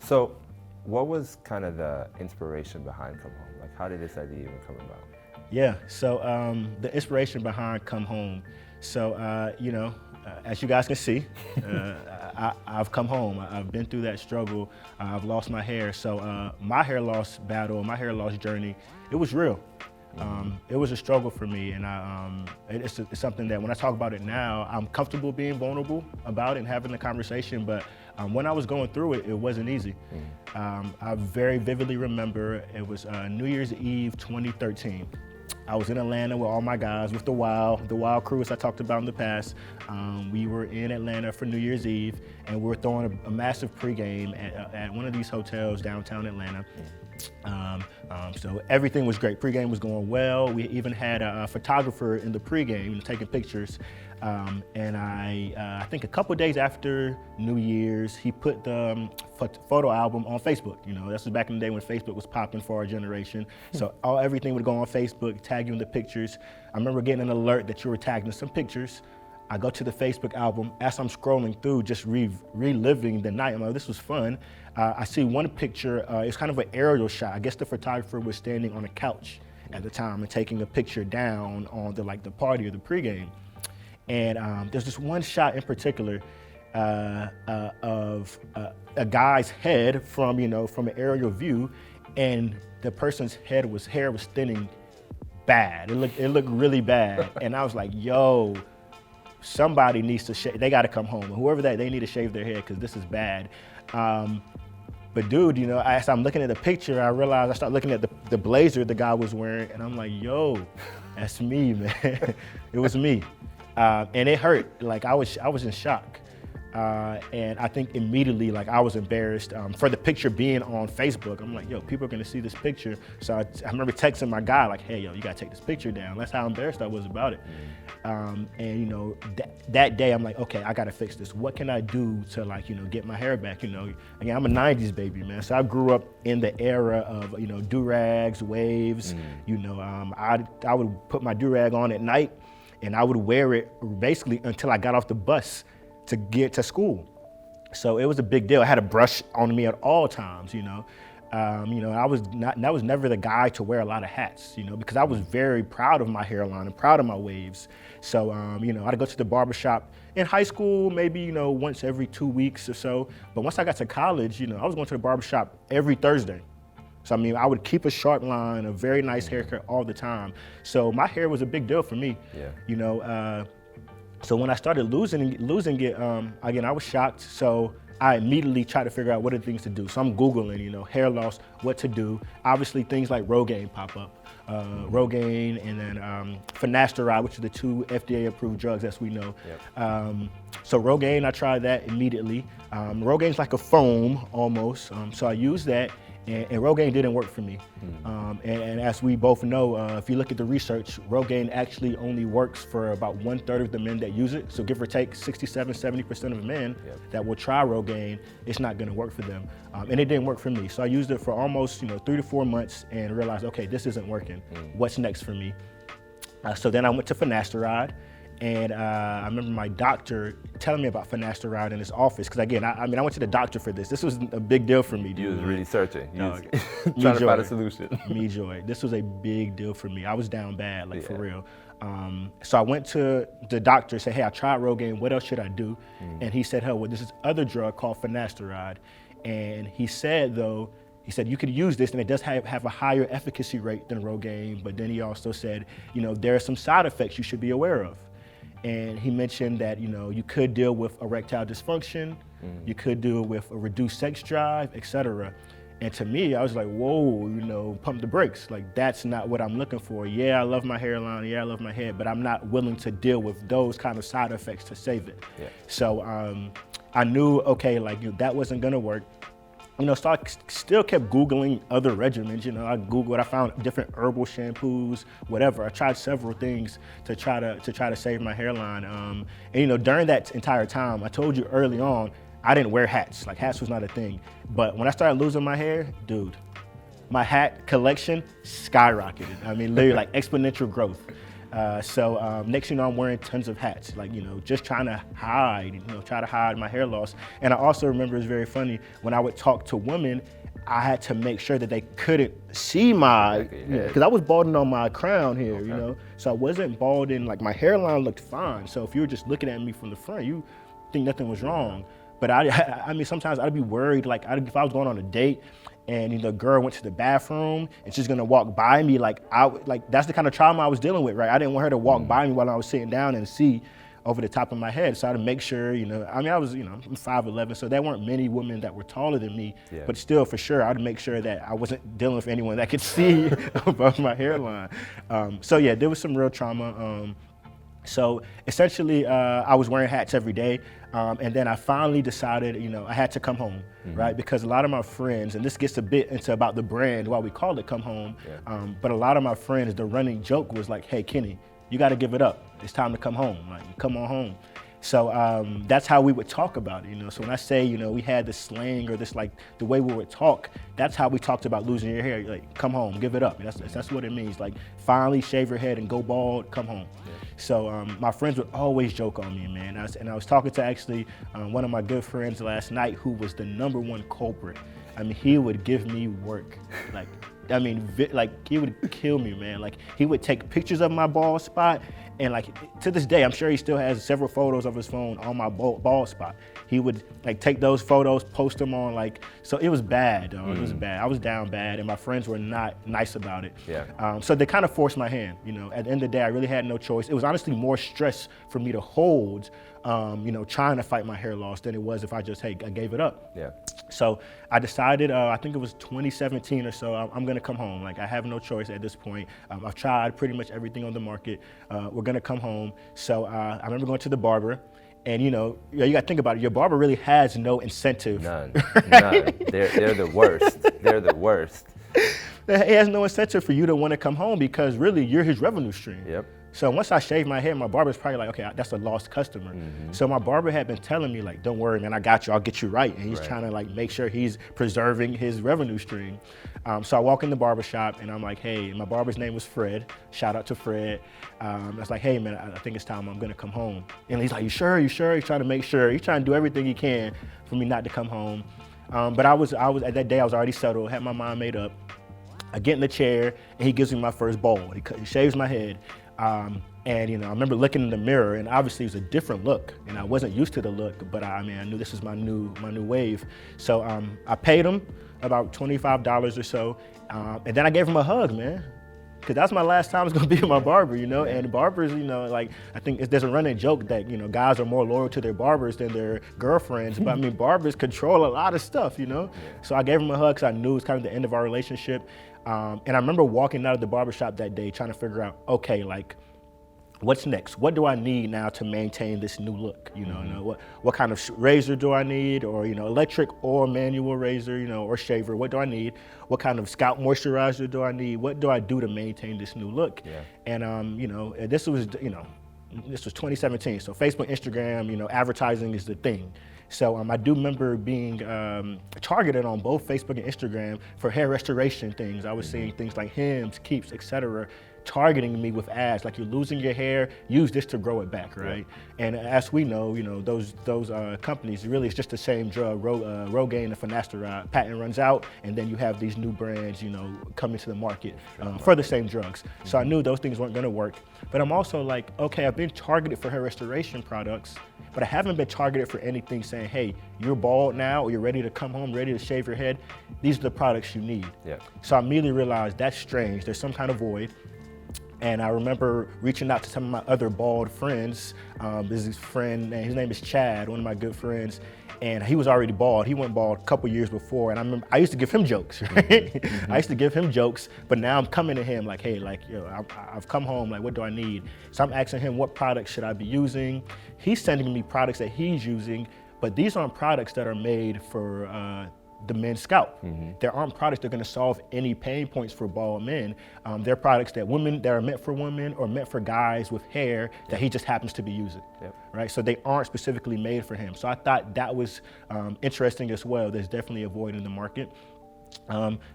So, what was kind of the inspiration behind Come Home? Like, how did this idea even come about? Yeah, so the inspiration behind Come Home. So, as you guys can see, I've come home. I've been through that struggle. I've lost my hair. So my hair loss battle, my hair loss journey, it was real. It was a struggle for me, and it's something that when I talk about it now, I'm comfortable being vulnerable about it and having the conversation, but when I was going through it, it wasn't easy. I very vividly remember it was New Year's Eve 2013. I was in Atlanta with all my guys, with the Wild crew, as I talked about in the past. We were in Atlanta for New Year's Eve, and we were throwing a massive pregame at one of these hotels downtown Atlanta. So everything was great. Pregame was going well. We even had a photographer in the pregame taking pictures. And I think a couple of days after New Year's, he put the photo album on Facebook. You know, this was back in the day when Facebook was popping for our generation. So everything would go on Facebook, tag you in the pictures. I remember getting an alert that you were tagged in some pictures. I go to the Facebook album. As I'm scrolling through, just reliving the night, I'm like, this was fun. I see one picture, it's kind of an aerial shot. I guess the photographer was standing on a couch at the time and taking a picture down on the party or the pregame. And there's this one shot in particular of a guy's head from an aerial view, and the person's hair was thinning bad. It looked really bad, and I was like, yo, somebody needs to shave. They got to come home. And whoever they need to shave their hair because this is bad. But dude, as I'm looking at the picture, I realized I started looking at the blazer the guy was wearing, and I'm like, yo, that's me, man. It was me. And it hurt. Like I was in shock. And I think immediately, I was embarrassed for the picture being on Facebook. I'm like, yo, people are gonna see this picture. So I remember texting my guy, like, hey, yo, you gotta take this picture down. That's how embarrassed I was about it. And that day, I'm like, okay, I gotta fix this. What can I do to get my hair back? Again, I'm a '90s baby, man. So I grew up in the era of do-rags, waves. I would put my do-rag on at night, and I would wear it basically until I got off the bus to get to school. So it was a big deal. I had a brush on me at all times, I was never the guy to wear a lot of hats, because I was very proud of my hairline and proud of my waves. So, I'd go to the barbershop in high school, maybe, once every 2 weeks or so. But once I got to college, I was going to the barbershop every Thursday. So, I would keep a sharp line, a very nice haircut all the time. So my hair was a big deal for me, So when I started losing it, again, I was shocked. So I immediately tried to figure out what are the things to do. So I'm Googling, hair loss, what to do. Obviously things like Rogaine pop up. Rogaine and then finasteride, which are the two FDA approved drugs as we know. So Rogaine, I tried that immediately. Rogaine's like a foam almost. So I used that. And Rogaine didn't work for me. And as we both know, if you look at the research, Rogaine actually only works for about 1/3 of the men that use it. So give or take 67-70% of men that will try Rogaine, it's not gonna work for them. And it didn't work for me. So I used it for almost 3 to 4 months and realized, okay, this isn't working. What's next for me? So then I went to finasteride. And I remember my doctor telling me about finasteride in his office, because again, I went to the doctor for this. This was a big deal for me, dude. You was really searching. You was Me trying to joy. find a solution. Me joy. This was a big deal for me. I was down bad, for real. So I went to the doctor, said, hey, I tried Rogaine, what else should I do? And he said, well, there's this other drug called finasteride. And he said, you could use this, and it does have a higher efficacy rate than Rogaine, but then he also said, there are some side effects you should be aware of. And he mentioned that, you could deal with erectile dysfunction, you could deal with a reduced sex drive, etc. And to me, I was like, whoa, pump the brakes. Like, that's not what I'm looking for. Yeah, I love my hairline, yeah, I love my hair, but I'm not willing to deal with those kind of side effects to save it. So I knew, okay, that wasn't gonna work. So I still kept Googling other regimens. I Googled, I found different herbal shampoos, whatever. I tried several things to try to save my hairline. And during that entire time, I told you early on, I didn't wear hats. Hats was not a thing. But when I started losing my hair, dude, my hat collection skyrocketed. Literally exponential growth. So next thing you know, I'm wearing tons of hats, like, just trying to hide, try to hide my hair loss. And I also remember, it's very funny, when I would talk to women, I had to make sure that they couldn't see my, because I was balding on my crown here, so I wasn't balding, like my hairline looked fine. So if you were just looking at me from the front, you think nothing was wrong. But I mean, sometimes I'd be worried, like if I was going on a date and the girl went to the bathroom and she's gonna walk by me, like that's the kind of trauma I was dealing with, right? I didn't want her to walk by me while I was sitting down and see over the top of my head. So I had to make sure, I mean, I was, I'm 5'11", so there weren't many women that were taller than me, but still, for sure, I had to make sure that I wasn't dealing with anyone that could see above my hairline. So yeah, there was some real trauma. So essentially, I was wearing hats every day, and then I finally decided, I had to come home, right? Because a lot of my friends, and this gets a bit into about the brand, why we call it Come Home, but a lot of my friends, the running joke was like, hey, Kene, you got to give it up. It's time to come home. Like, come on home. So that's how we would talk about it. So when I say, we had this slang or this, like, the way we would talk, that's how we talked about losing your hair. Like, come home, give it up. That's what it means. Like, finally shave your head and go bald, come home. So my friends would always joke on me, man. I was talking to actually one of my good friends last night who was the #1 culprit. I mean, he would give me work. Like, I mean, he would kill me, man. Like, he would take pictures of my bald spot, and like, to this day, I'm sure he still has several photos of his phone on my bald spot. He would like take those photos, post them on, like, so it was bad, dog. It was bad. I was down bad, and my friends were not nice about it. So they kind of forced my hand. At the end of the day, I really had no choice. It was honestly more stress for me to hold, trying to fight my hair loss than it was if I just, hey, I gave it up. So I decided, I think it was 2017 or so, I'm gonna come home. Like, I have no choice at this point. I've tried pretty much everything on the market. We're gonna come home. So I remember going to the barber, and you gotta think about it. Your barber really has no incentive. None. They're the worst. They're the worst. He has no incentive for you to want to come home because really you're his revenue stream. So once I shaved my hair, my barber's probably like, okay, that's a lost customer. So my barber had been telling me, like, don't worry, man, I got you, I'll get you right. And he's trying to like make sure he's preserving his revenue stream. So I walk in the barber shop and I'm like, hey, my barber's name was Fred. Shout out to Fred. I was like, hey man, I think it's time, I'm gonna come home. And he's like, you sure? He's trying to make sure. He's trying to do everything he can for me not to come home. But I was at that day, I was already settled, had my mind made up. I get in the chair and he gives me my first bald. He shaves my head. And I remember looking in the mirror, and obviously it was a different look, and I wasn't used to the look, but I knew this was my new wave. So I paid him about $25 or so, and then I gave him a hug, man, because that's my last time I was gonna be with my barber, And barbers, like, I think there's a running joke that guys are more loyal to their barbers than their girlfriends, but I mean, barbers control a lot of stuff, So I gave him a hug because I knew it was kind of the end of our relationship. And I remember walking out of the barbershop that day trying to figure out, okay, like, what's next? What do I need now to maintain this new look? What kind of razor do I need, or electric or manual razor, or shaver? What do I need? What kind of scalp moisturizer do I need? What do I do to maintain this new look? And this was 2017. So Facebook, Instagram, advertising is the thing. So I do remember being targeted on both Facebook and Instagram for hair restoration things. I was seeing things like Hims, Keeps, etc., targeting me with ads like, you're losing your hair, use this to grow it back, right? And as we know, those companies, really it's just the same drug, Rogaine and finasteride. Patent runs out, and then you have these new brands, coming to the market for the same drugs. So I knew those things weren't gonna work. But I'm also like, okay, I've been targeted for hair restoration products, but I haven't been targeted for anything saying, hey, you're bald now, or you're ready to come home, ready to shave your head. These are the products you need. So I immediately realized that's strange. There's some kind of void. And I remember reaching out to some of my other bald friends. There's this friend, and his name is Chad, one of my good friends, and he was already bald. He went bald a couple years before, and I remember I used to give him jokes, right? I used to give him jokes, but now I'm coming to him like, hey, like, I've come home, like, what do I need? So I'm asking him, what products should I be using? He's sending me products that he's using, but these aren't products that are made for the men's scalp. There aren't products that are gonna solve any pain points for bald men. They're products that are meant for women or meant for guys with hair that he just happens to be using, right? So they aren't specifically made for him. So I thought that was interesting as well. There's definitely a void in the market.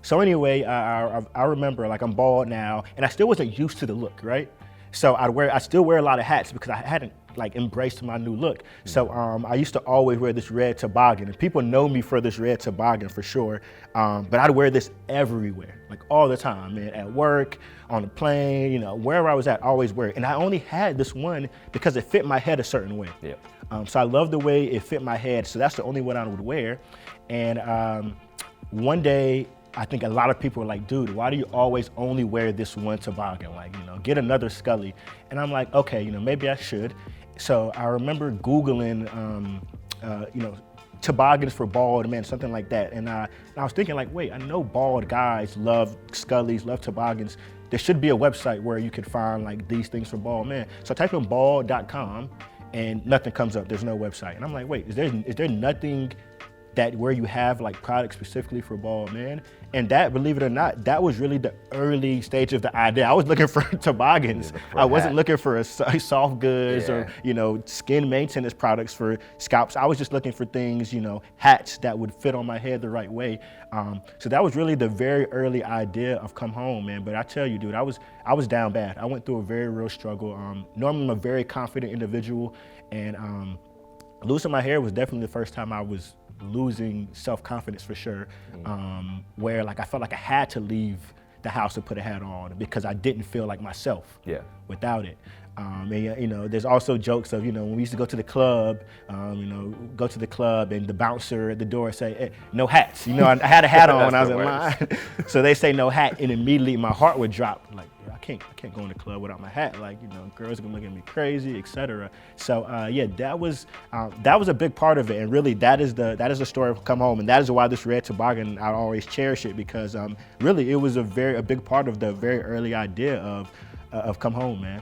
So anyway, I remember, like, I'm bald now, and I still wasn't used to the look, right? So I still wear a lot of hats because I hadn't like embraced my new look. So I used to always wear this red toboggan, and people know me for this red toboggan for sure. But I'd wear this everywhere, like all the time, man. At work, on the plane, you know, wherever I was at, I always wear it. And I only had this one because it fit my head a certain way. Yeah. So I love the way it fit my head. So that's the only one I would wear. And one day, I think a lot of people were like, dude, why do you always only wear this one toboggan? Like, you know, get another Scully. And I'm like, okay, you know, maybe I should. So I remember Googling, you know, toboggans for bald men, something like that. And I was thinking like, wait, I know bald guys love Scullys, love toboggans. There should be a website where you could find like these things for bald men. So I type in bald.com and nothing comes up, there's no website. And I'm like, wait, is there nothing that where you have like products specifically for bald men? And that, believe it or not, that was really the early stage of the idea. I was looking for toboggans. I wasn't looking for a soft goods or, you know, skin maintenance products for scalps. I was just looking for things, you know, hats that would fit on my head the right way. So that was really the very early idea of Come Home, man. But I tell you, dude, I was down bad. I went through a very real struggle. Normally I'm a very confident individual, and losing my hair was definitely the first time I was losing self-confidence for sure, where like I felt like I had to leave the house to put a hat on because I didn't feel like myself without it. And you know, there's also jokes of, you know, when we used to go to the club, you know, go to the club and the bouncer at the door say, hey, no hats. You know, I had a hat on when I was in line. So they say no hat, and immediately my heart would drop. Like, I can't go in the club without my hat. Like, you know, girls are gonna look at me crazy, etc. So yeah, that was a big part of it, and really that is the story of Come Home, and that is why this red toboggan, I always cherish it, because really it was a big part of the very early idea of Come Home, man.